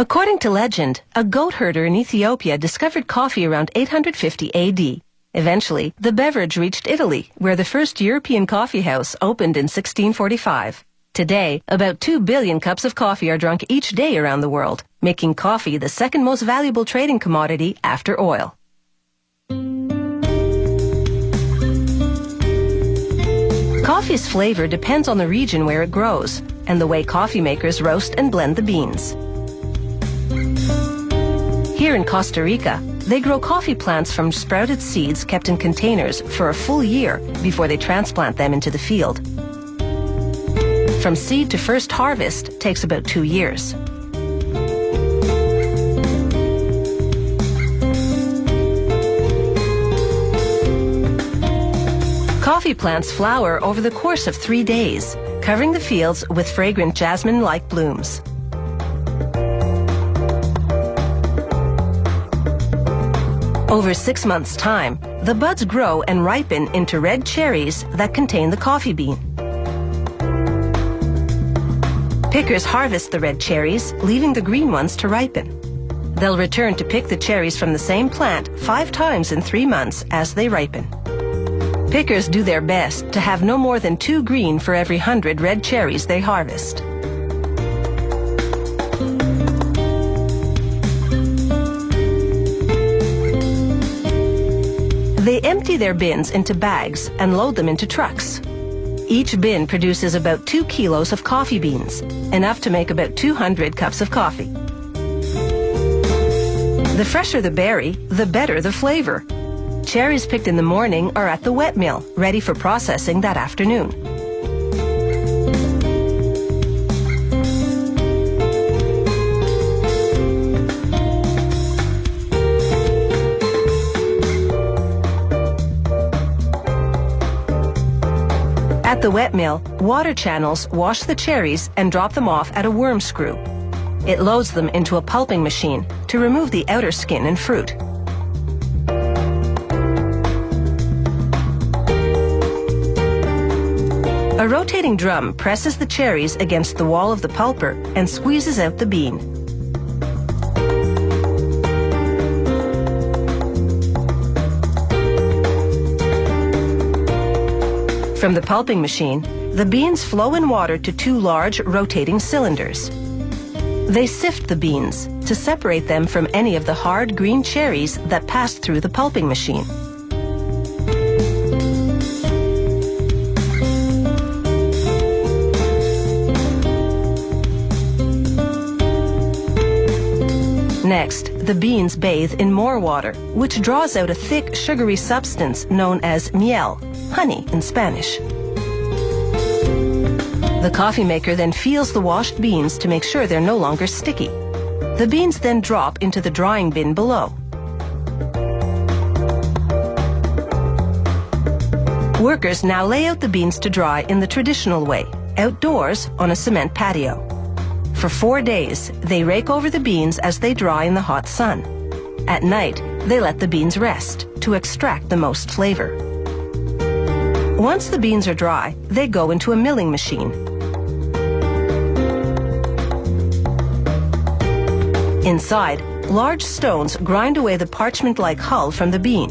According to legend, a goat herder in Ethiopia discovered coffee around 850 AD. Eventually, the beverage reached Italy, where the first European coffee house opened in 1645. Today, about 2 billion cups of coffee are drunk each day around the world, making coffee the second most valuable trading commodity after oil. Coffee's flavor depends on the region where it grows and the way coffee makers roast and blend the beans. Here in Costa Rica, they grow coffee plants from sprouted seeds kept in containers for a full year before they transplant them into the field. From seed to first harvest takes about 2 years. Coffee plants flower over the course of 3 days, covering the fields with fragrant jasmine-like blooms. Over 6 months' time, the buds grow and ripen into red cherries that contain the coffee bean. Pickers harvest the red cherries, leaving the green ones to ripen. They'll return to pick the cherries from the same plant 5 times in 3 months as they ripen. Pickers do their best to have no more than 2 green for every 100 red cherries they harvest. They empty their bins into bags and load them into trucks. Each bin produces about 2 kilos of coffee beans, enough to make about 200 cups of coffee. The fresher the berry, the better the flavor. Cherries picked in the morning are at the wet mill, ready for processing that afternoon. At the wet mill, water channels wash the cherries and drop them off at a worm screw. It loads them into a pulping machine to remove the outer skin and fruit. A rotating drum presses the cherries against the wall of the pulper and squeezes out the bean. From the pulping machine, the beans flow in water to 2 large rotating cylinders. They sift the beans to separate them from any of the hard green cherries that passed through the pulping machine. Next, the beans bathe in more water, which draws out a thick, sugary substance known as miel, honey in Spanish. The coffee maker then feels the washed beans to make sure they're no longer sticky. The beans then drop into the drying bin below. Workers now lay out the beans to dry in the traditional way, outdoors on a cement patio. For 4 days, they rake over the beans as they dry in the hot sun. At night, they let the beans rest to extract the most flavor. Once the beans are dry, they go into a milling machine. Inside, large stones grind away the parchment-like hull from the bean.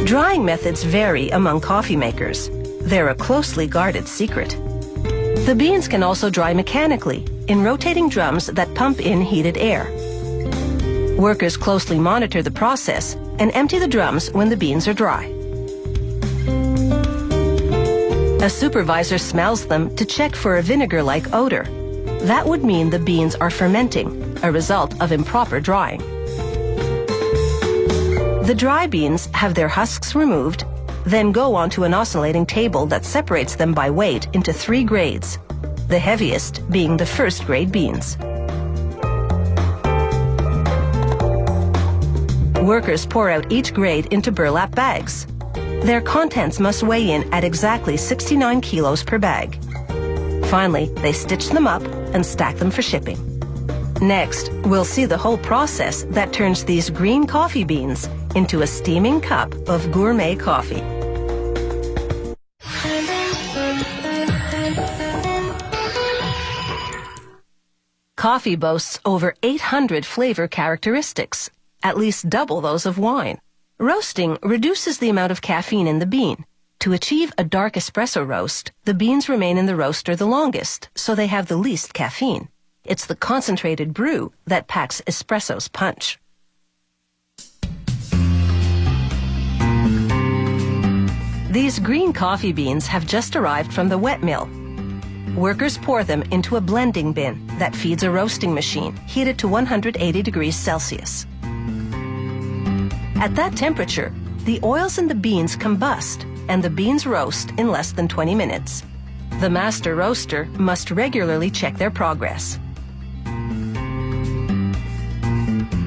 Drying methods vary among coffee makers. They're a closely guarded secret. The beans can also dry mechanically in rotating drums that pump in heated air. Workers closely monitor the process and empty the drums when the beans are dry. A supervisor smells them to check for a vinegar-like odor. That would mean the beans are fermenting, a result of improper drying. The dry beans have their husks removed, then go onto an oscillating table that separates them by weight into 3 grades, the heaviest being the first grade beans. Workers pour out each grade into burlap bags. Their contents must weigh in at exactly 69 kilos per bag. Finally, they stitch them up and stack them for shipping. Next, we'll see the whole process that turns these green coffee beans into a steaming cup of gourmet coffee. Coffee boasts over 800 flavor characteristics, at least double those of wine. Roasting reduces the amount of caffeine in the bean. To achieve a dark espresso roast, the beans remain in the roaster the longest, so they have the least caffeine. It's the concentrated brew that packs espresso's punch. These green coffee beans have just arrived from the wet mill. Workers pour them into a blending bin that feeds a roasting machine heated to 180 degrees Celsius. At that temperature, the oils in the beans combust and the beans roast in less than 20 minutes. The master roaster must regularly check their progress.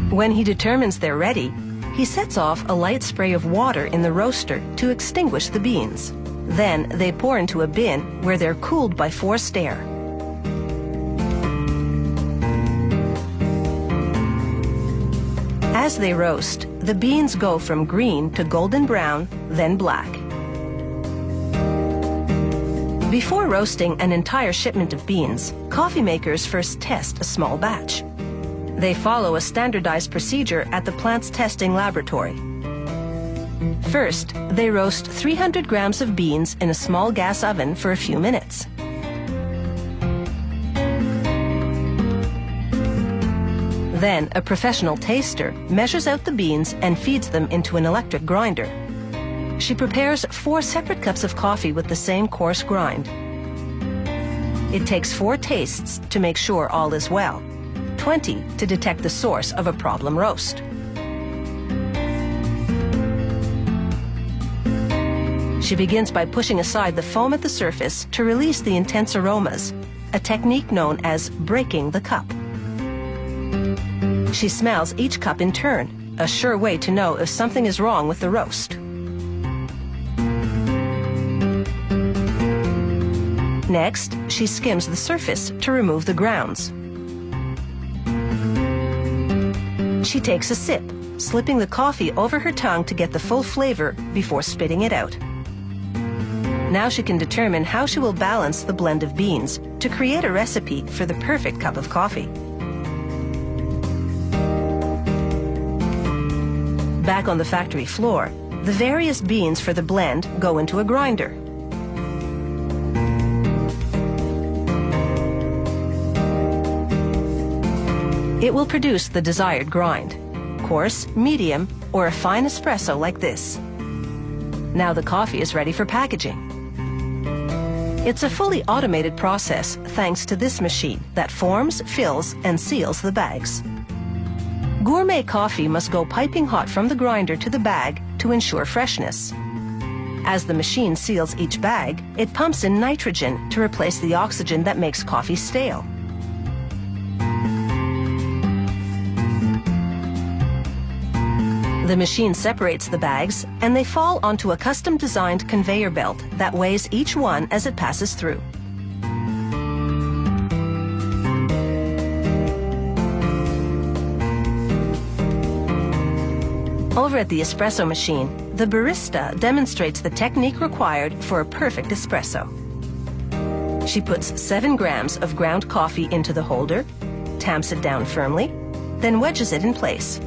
When he determines they're ready, he sets off a light spray of water in the roaster to extinguish the beans. Then they pour into a bin where they're cooled by forced air. As they roast, the beans go from green to golden brown, then black. Before roasting an entire shipment of beans, coffee makers first test a small batch. They follow a standardized procedure at the plant's testing laboratory. First, they roast 300 grams of beans in a small gas oven for a few minutes. Then, a professional taster measures out the beans and feeds them into an electric grinder. She prepares 4 separate cups of coffee with the same coarse grind. It takes 4 tastes to make sure all is well, 20 to detect the source of a problem roast. She begins by pushing aside the foam at the surface to release the intense aromas, a technique known as breaking the cup. She smells each cup in turn, a sure way to know if something is wrong with the roast. Next, she skims the surface to remove the grounds. She takes a sip, slipping the coffee over her tongue to get the full flavor before spitting it out. Now she can determine how she will balance the blend of beans to create a recipe for the perfect cup of coffee. Back on the factory floor, the various beans for the blend go into a grinder. It will produce the desired grind, coarse, medium, or a fine espresso like this. Now the coffee is ready for packaging. It's a fully automated process thanks to this machine that forms, fills, and seals the bags. Gourmet coffee must go piping hot from the grinder to the bag to ensure freshness. As the machine seals each bag, it pumps in nitrogen to replace the oxygen that makes coffee stale. The machine separates the bags, and they fall onto a custom-designed conveyor belt that weighs each one as it passes through. Over at the espresso machine, the barista demonstrates the technique required for a perfect espresso. She puts 7 grams of ground coffee into the holder, tamps it down firmly, then wedges it in place.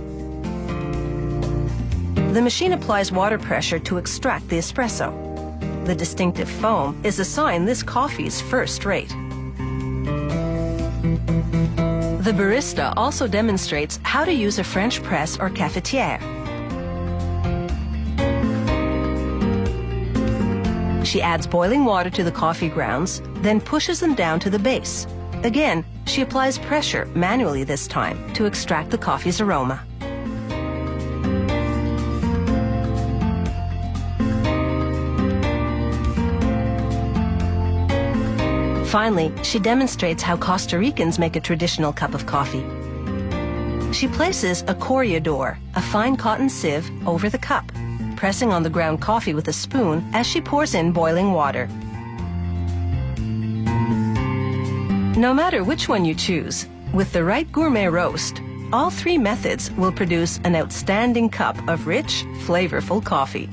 The machine applies water pressure to extract the espresso. The distinctive foam is a sign this coffee is first rate. The barista also demonstrates how to use a French press or cafetière. She adds boiling water to the coffee grounds, then pushes them down to the base. Again, she applies pressure, manually this time, to extract the coffee's aroma. Finally, she demonstrates how Costa Ricans make a traditional cup of coffee. She places a corregidor, a fine cotton sieve, over the cup, pressing on the ground coffee with a spoon as she pours in boiling water. No matter which one you choose, with the right gourmet roast, all 3 methods will produce an outstanding cup of rich, flavorful coffee.